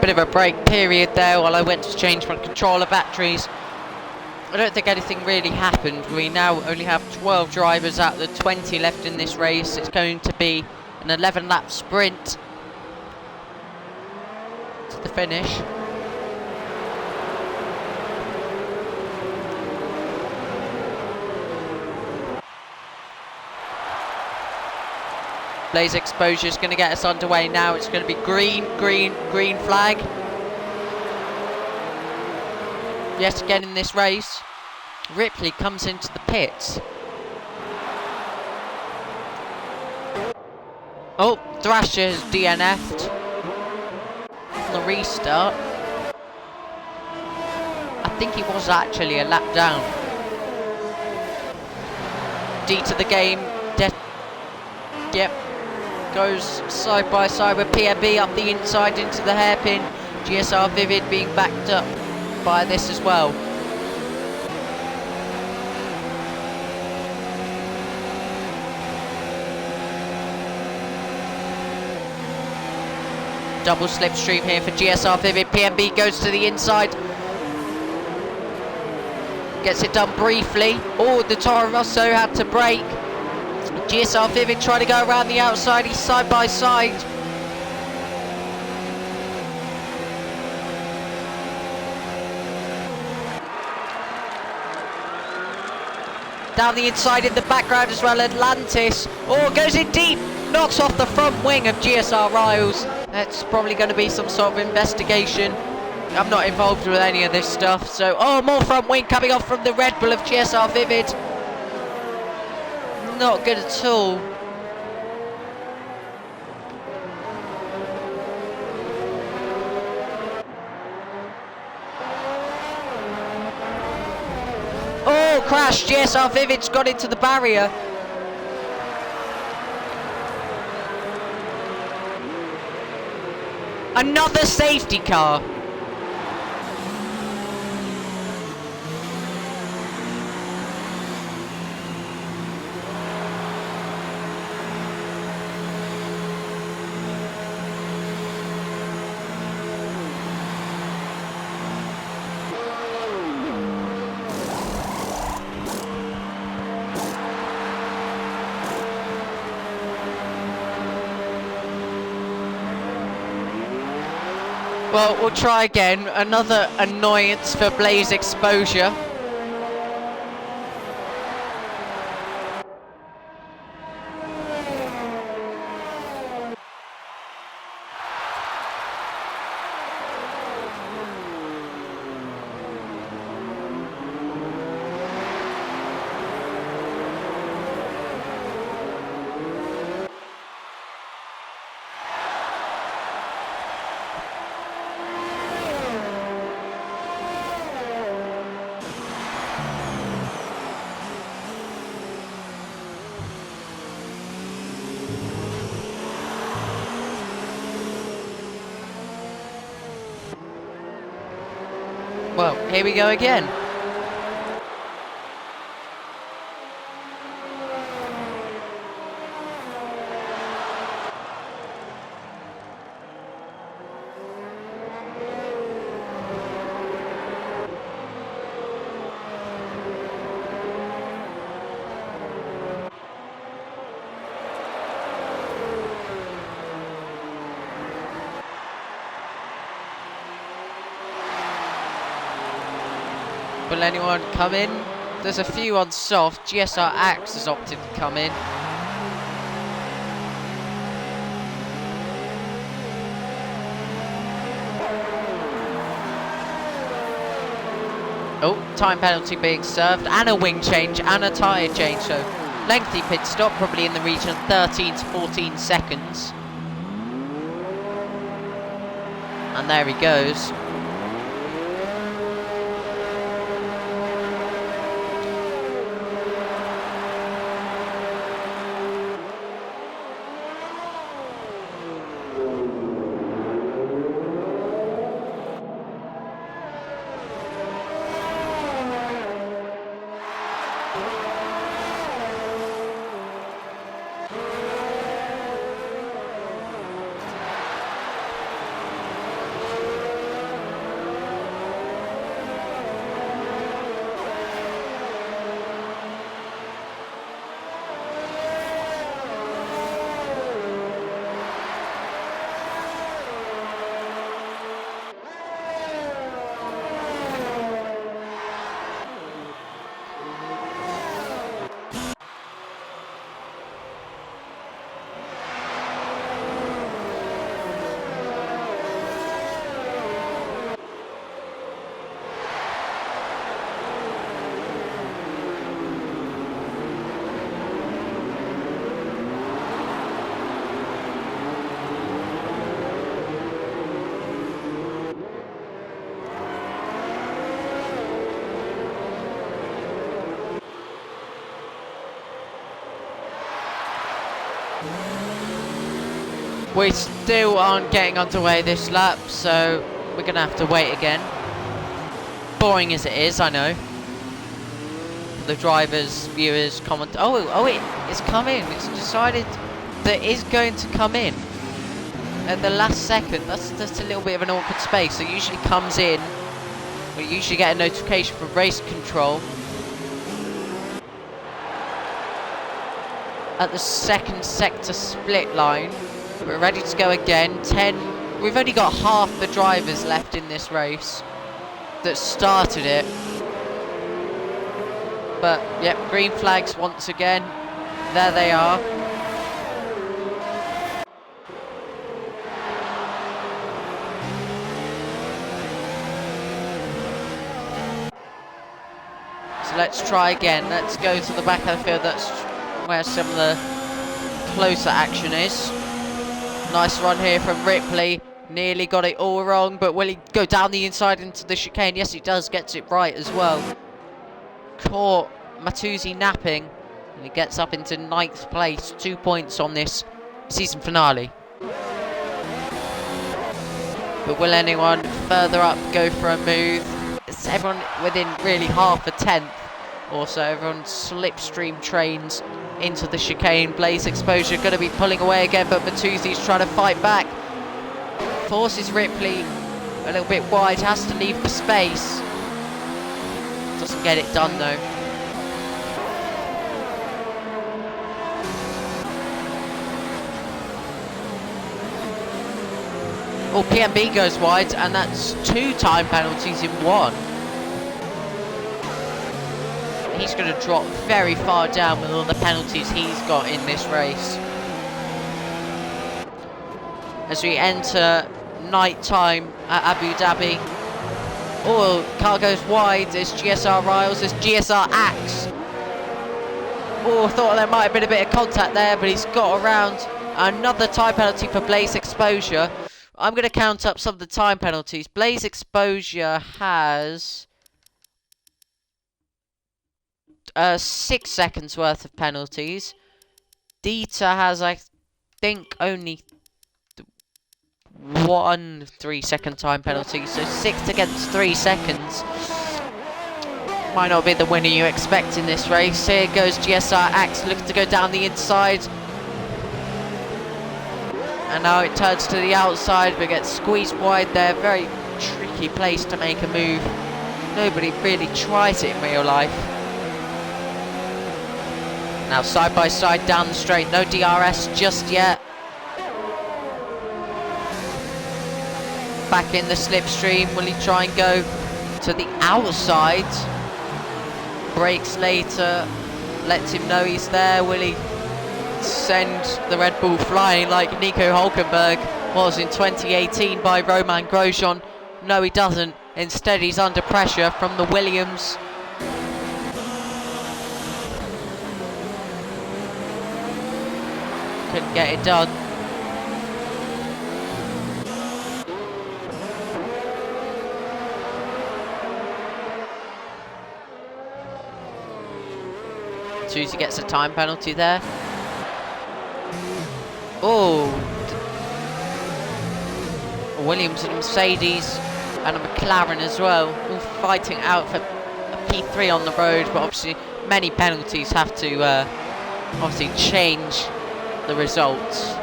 Bit of a break period there while I went to change my controller batteries. I don't think anything really happened. We now only have 12 drivers out of the 20 left in this race. It's going to be an 11-lap sprint to the finish. Blaze exposure is going to get us underway now. It's going to be green, green, green flag. Yet again in this race, Ripley comes into the pits. Oh, Thrasher has DNF'd on the restart. I think he was actually a lap down. D to the game. Yep. Goes side by side with PMB up the inside into the hairpin. GSR Vivid being backed up by this as well. Double slipstream here for GSR Vivid. PMB goes to the inside. Gets it done briefly. Oh, the Toro Rosso had to brake. GSR Vivid trying to go around the outside. He's side by side. Down the inside in the background as well, Atlantis. Oh, goes in deep. Knocks off the front wing of GSR Riles. That's probably going to be some sort of investigation. I'm not involved with any of this stuff. So, oh, more front wing coming off from the Red Bull of GSR Vivid. Not good at all. Oh, crash. GSR Vivid's got into the barrier. Another safety car. Well, we'll try again. Another annoyance for Blaze exposure. Well, here we go again. Will anyone come in? There's a few on soft. GSR Axe has opted to come in. Oh, time penalty being served, and a wing change, and a tyre change. So, lengthy pit stop, probably in the region of 13 to 14 seconds. And there he goes. We still aren't getting underway this lap, so we're going to have to wait again. Boring as it is, I know. The drivers, viewers, comment. It's come in. It's decided that it is going to come in at the last second. That's a little bit of an awkward space. It usually comes in. We usually get a notification from race control at the second sector split line. We're ready to go again. 10. We've only got half the drivers left in this race that started it. But, yep, green flags once again. There they are. So let's try again. Let's go to the back of the field. That's where some of the closer action is. Nice run here from Ripley. Nearly got it all wrong, but will he go down the inside into the chicane? Yes, he does. Gets it right as well. Caught Matuzzi napping, and he gets up into 9th place. 2 points on this season finale. But will anyone further up go for a move? It's everyone within really half a tenth or so. Everyone slipstream trains into the chicane. Blaze Exposure going to be pulling away again, but Matuzzi's trying to fight back. Forces Ripley a little bit wide, has to leave the space. Doesn't get it done though. Oh, PMB goes wide, and that's 2 time penalties in 1. He's going to drop very far down with all the penalties he's got in this race. As we enter night time at Abu Dhabi. Oh, car goes wide. There's GSR Riles, there's GSR Axe. Oh, thought there might have been a bit of contact there, but he's got around. Another time penalty for Blaze Exposure. I'm going to count up some of the time penalties. Blaze Exposure has 6 seconds worth of penalties. Dieter has, I think, only 1 3-second time penalty, so 6 against 3 seconds. Might not be the winner you expect in this race. Here goes GSR Axe looking to go down the inside. And now it turns to the outside, but gets squeezed wide there. Very tricky place to make a move. Nobody really tries it in real life. Now side by side down the straight. No DRS just yet. Back in the slipstream. Will he try and go to the outside? Brakes later. Lets him know he's there. Will he send the Red Bull flying like Nico Hulkenberg was in 2018 by Romain Grosjean? No, he doesn't. Instead, he's under pressure from the Williams. Couldn't get it done. Susie gets a time penalty there. Oh, a Williams and a Mercedes and a McLaren as well, all fighting out for a P3 on the road, but obviously many penalties have to obviously change the results.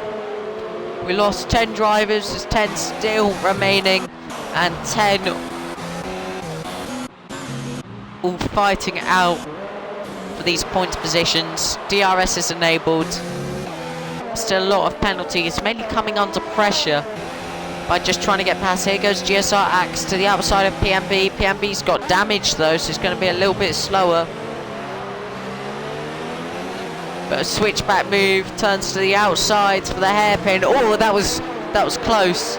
We lost 10 drivers, there's 10 still remaining, and 10 all fighting out for these points positions. DRS is enabled. Still a lot of penalties, mainly coming under pressure by just trying to get past. Here goes GSR Axe to the outside of PMB. PMB's got damage though, so it's going to be a little bit slower. But a switchback move, turns to the outside for the hairpin. Oh, that was close.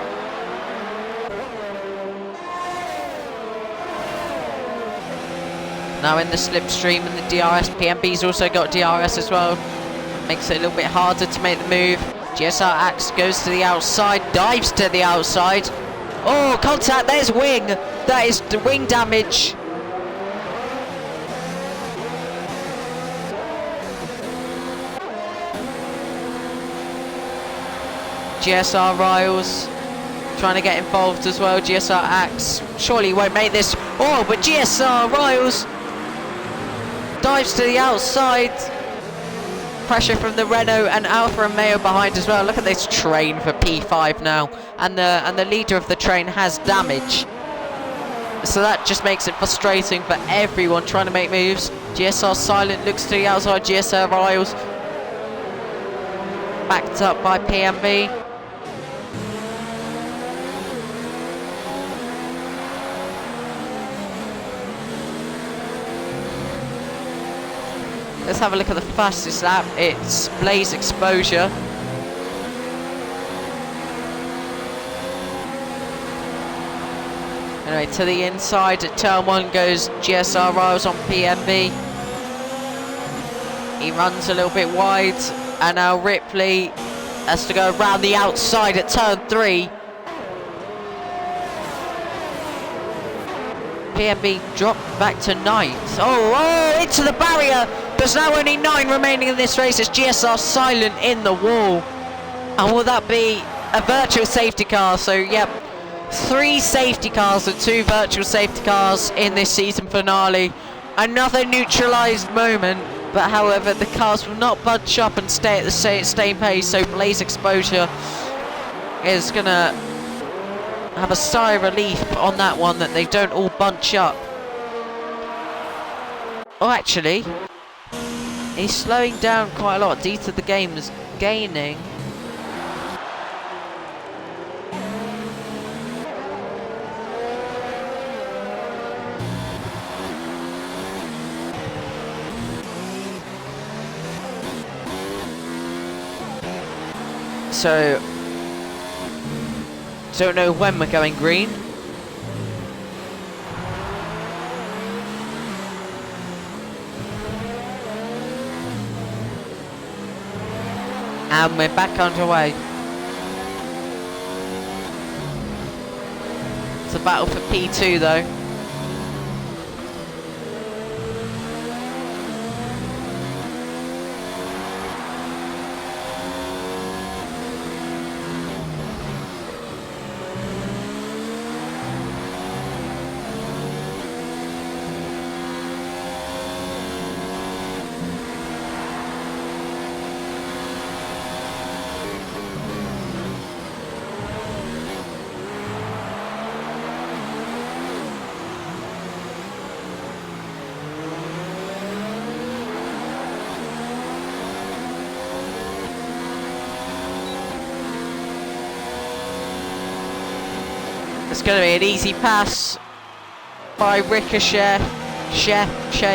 Now in the slipstream and the DRS. PMB's also got DRS as well. Makes it a little bit harder to make the move. GSR Axe goes to the outside, dives to the outside. Oh, contact, there's wing. That is the wing damage. GSR Riles trying to get involved as well. GSR Axe surely won't make this. Oh, but GSR Riles dives to the outside. Pressure from the Renault and Alfa Romeo behind as well. Look at this train for P5 now, and the leader of the train has damage. So that just makes it frustrating for everyone trying to make moves. GSR Silent looks to the outside. GSR Riles backed up by PMB. Let's have a look at the fastest lap. It's Blaze Exposure. Anyway, to the inside at turn 1 goes GSR Riles on PMB. He runs a little bit wide, and now Ripley has to go around the outside at turn 3. PMB dropped back to 9th. Oh, into the barrier! There's now only 9 remaining in this race. It's GSR Silent in the wall. And will that be a virtual safety car? So, yep, 3 safety cars and 2 virtual safety cars in this season finale. Another neutralised moment, but however, the cars will not budge up and stay at the same pace. So, Blaze Exposure is going to have a sigh of relief on that one, that they don't all bunch up. Oh, actually, he's slowing down quite a lot. D to the game is gaining. So, don't know when we're going green. And we're back underway. It's a battle for P2 though. It's going to be an easy pass by Ricochet.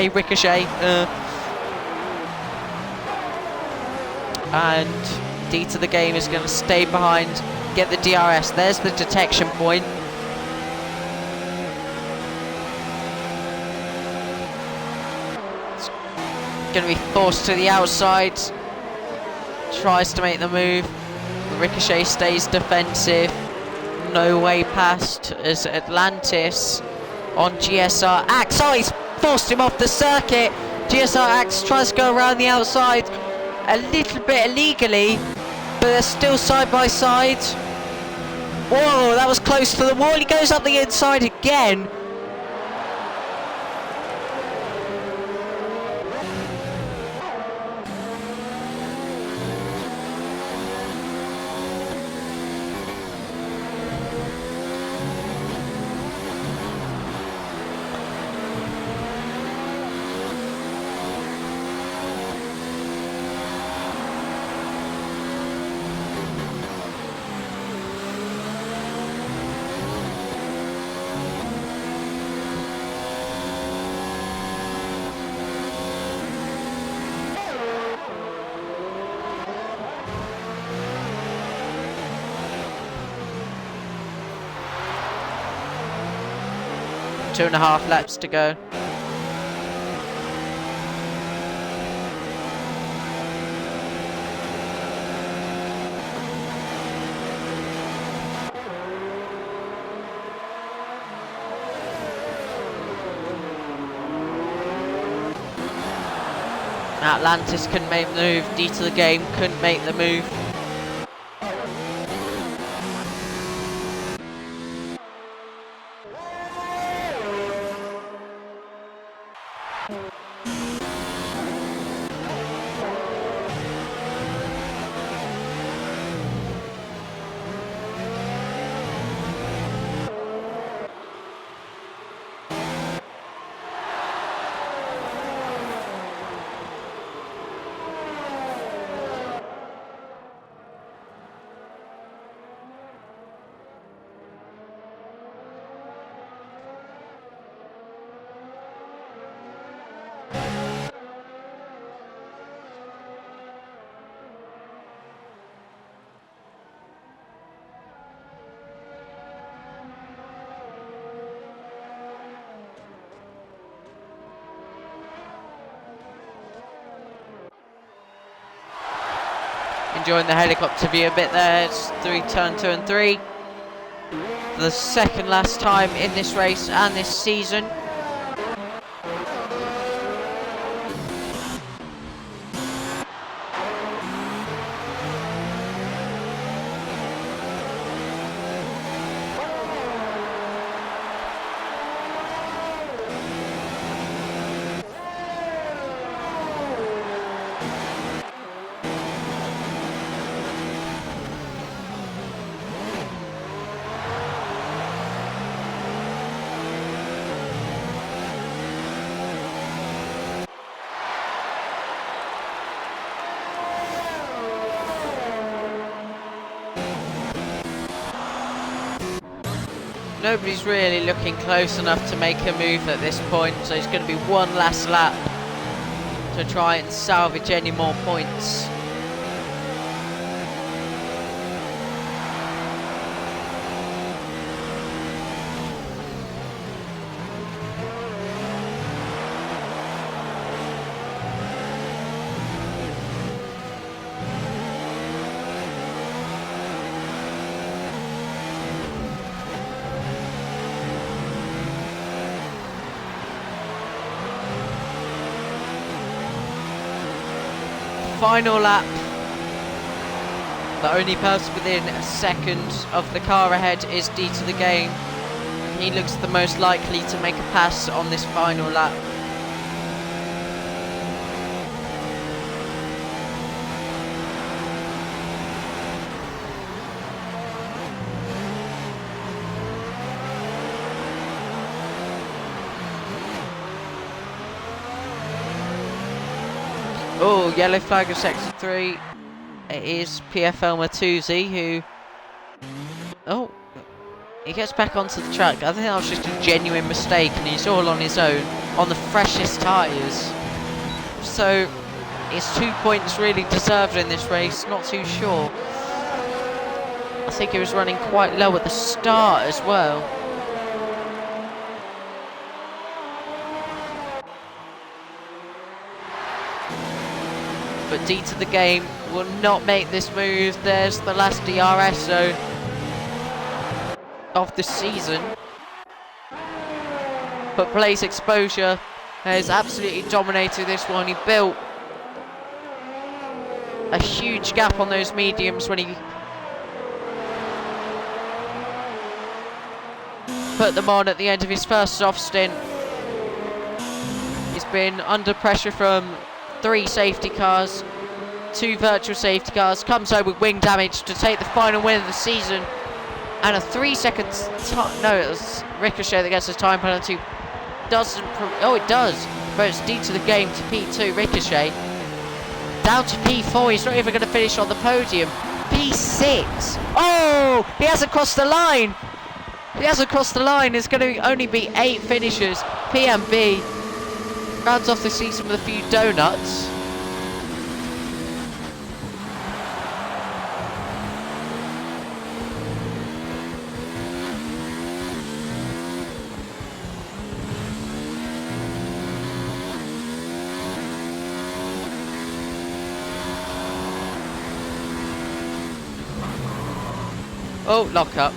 Ricochet. And D to the game is going to stay behind, get the DRS. There's the detection point. It's going to be forced to the outside. Tries to make the move. Ricochet stays defensive. No way past as Atlantis on GSR Axe. Oh, he's forced him off the circuit. GSR Axe tries to go around the outside a little bit illegally, but they're still side by side. Whoa, that was close to the wall. He goes up the inside again. Two and a half laps to go. Atlantis couldn't make the move. D to the game couldn't make the move. Enjoying the helicopter view a bit there. It's through turn 2 and 3. For the second last time in this race and this season. Nobody's really looking close enough to make a move at this point, so it's going to be one last lap to try and salvage any more points. Final lap. The only person within a second of the car ahead is D to the game. He looks the most likely to make a pass on this final lap. Oh, yellow flag of sector 3. It is PFL Matuzzi who... Oh, he gets back onto the track. I think that was just a genuine mistake and he's all on his own on the freshest tyres. So, is 2 points really deserved in this race? Not too sure. I think he was running quite low at the start as well. But D to the game will not make this move. There's the last DRS zone of the season. But Blaze Exposure has absolutely dominated this one. He built a huge gap on those mediums when he put them on at the end of his first soft stint. He's been under pressure from 3 safety cars, 2 virtual safety cars, comes home with wing damage to take the final win of the season, and a 3 seconds no, it was Ricochet that gets a time penalty. Doesn't oh, it does, but it's D to the game to P2. Ricochet down to P4. He's not even going to finish on the podium. P6. Oh, he hasn't crossed the line. He hasn't crossed the line. It's going to only be 8 finishers. PMB rounds off the season with a few donuts. Oh, lock up.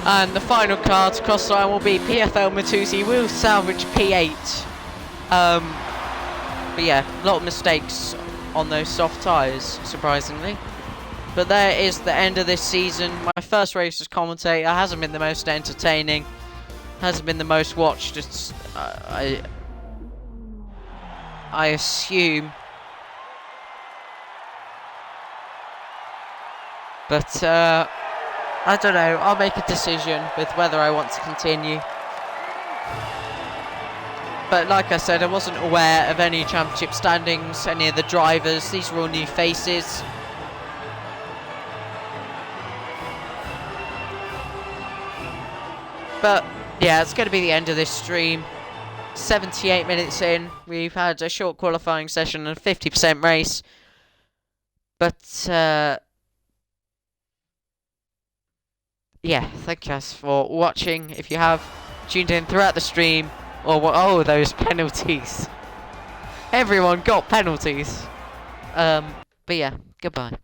And the final car to cross the line will be PFL Matuzzi. Will salvage P8. But yeah, a lot of mistakes on those soft tyres, surprisingly. But there is the end of this season. My first race as commentator hasn't been the most entertaining, hasn't been the most watched. It's I assume, but I don't know. I'll make a decision with whether I want to continue. But like I said, I wasn't aware of any championship standings, any of the drivers. These were all new faces. But yeah, it's going to be the end of this stream. 78 minutes in, we've had a short qualifying session and a 50% race. But yeah, thank you guys for watching. If you have tuned in throughout the stream, or oh, those penalties. Everyone got penalties. But yeah, goodbye.